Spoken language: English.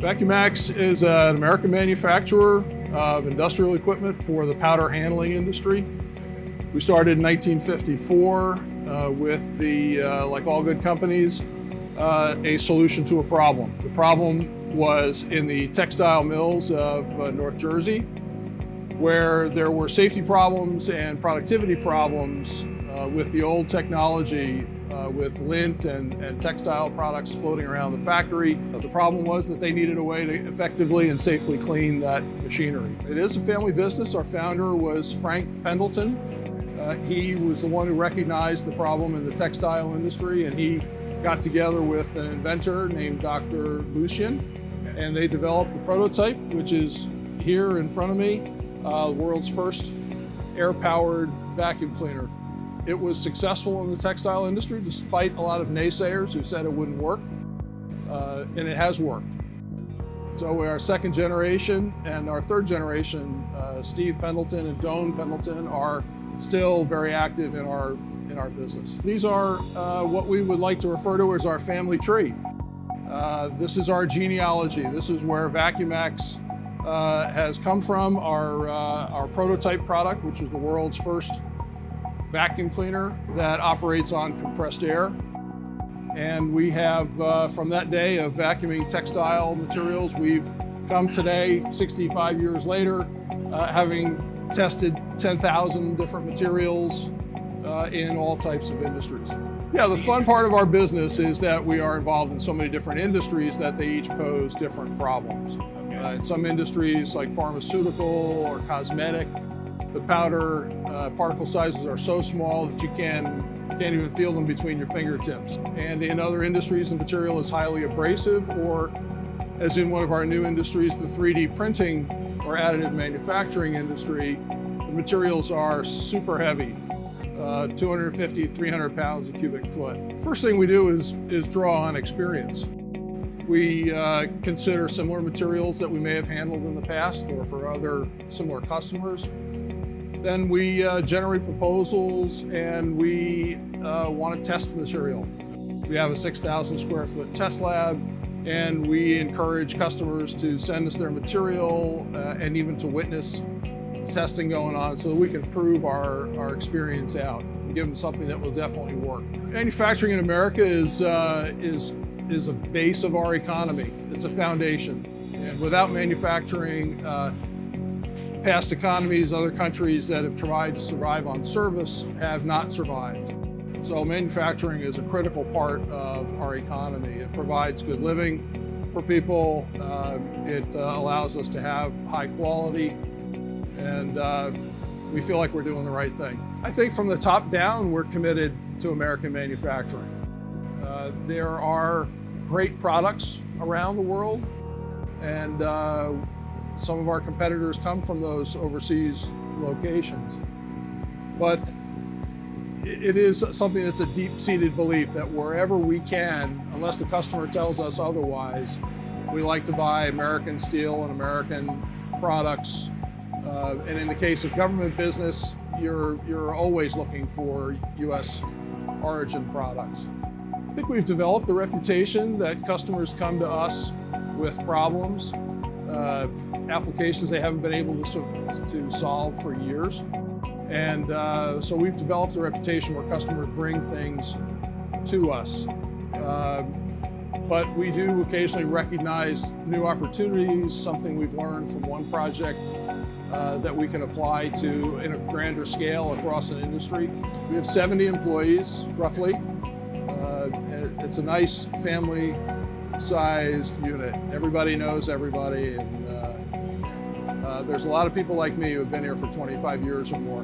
Vac U-MAX is an American manufacturer of industrial equipment for the powder handling industry. We started in 1954 with the, like all good companies, a solution to a problem. The problem was in the textile mills of North Jersey, where there were safety problems and productivity problems with the old technology with lint and textile products floating around the factory. The problem was that they needed a way to effectively and safely clean that machinery. It is a family business. Our founder was Frank Pendleton. He was the one who recognized the problem in the textile industry, and he got together with an inventor named Dr. Lucien, and they developed the prototype, which is here in front of me, the world's first air-powered vacuum cleaner. It was successful in the textile industry despite a lot of naysayers who said it wouldn't work, and it has worked. So we are second generation, and our third generation, Steve Pendleton and Doan Pendleton, are still very active in our business. These are what we would like to refer to as our family tree. This is our genealogy. This is where Vac U-MAX has come from. Our prototype product, which was the world's first vacuum cleaner that operates on compressed air. And we have, from that day of vacuuming textile materials, we've come today, 65 years later, having tested 10,000 different materials in all types of industries. Yeah, the fun part of our business is that we are involved in so many different industries that they each pose different problems. In some industries like pharmaceutical or cosmetic, the powder particle sizes are so small that you can't even feel them between your fingertips. And in other industries, the material is highly abrasive, or as in one of our new industries, the 3D printing or additive manufacturing industry, the materials are super heavy, 250, 300 pounds a cubic foot. First thing we do is draw on experience. We consider similar materials that we may have handled in the past or for other similar customers. Then we generate proposals, and we want to test the material. We have a 6,000 square foot test lab, and we encourage customers to send us their material and even to witness testing going on so that we can prove our experience out and give them something that will definitely work. Manufacturing in America is a base of our economy. It's a foundation. And without manufacturing, past economies, other countries that have tried to survive on service have not survived. So manufacturing is a critical part of our economy. It provides good living for people. It allows us to have high quality, and we feel like we're doing the right thing. I think from the top down, we're committed to American manufacturing. There are great products around the world, and some of our competitors come from those overseas locations. But it is something that's a deep-seated belief that wherever we can, unless the customer tells us otherwise, we like to buy American steel and American products. And in the case of government business, you're always looking for U.S. origin products. I think we've developed a reputation that customers come to us with problems, applications they haven't been able to solve for years. And so we've developed a reputation where customers bring things to us. But we do occasionally recognize new opportunities, something we've learned from one project that we can apply to in a grander scale across an industry. We have 70 employees, roughly. It's a nice family-sized unit. Everybody knows everybody, and there's a lot of people like me who have been here for 25 years or more.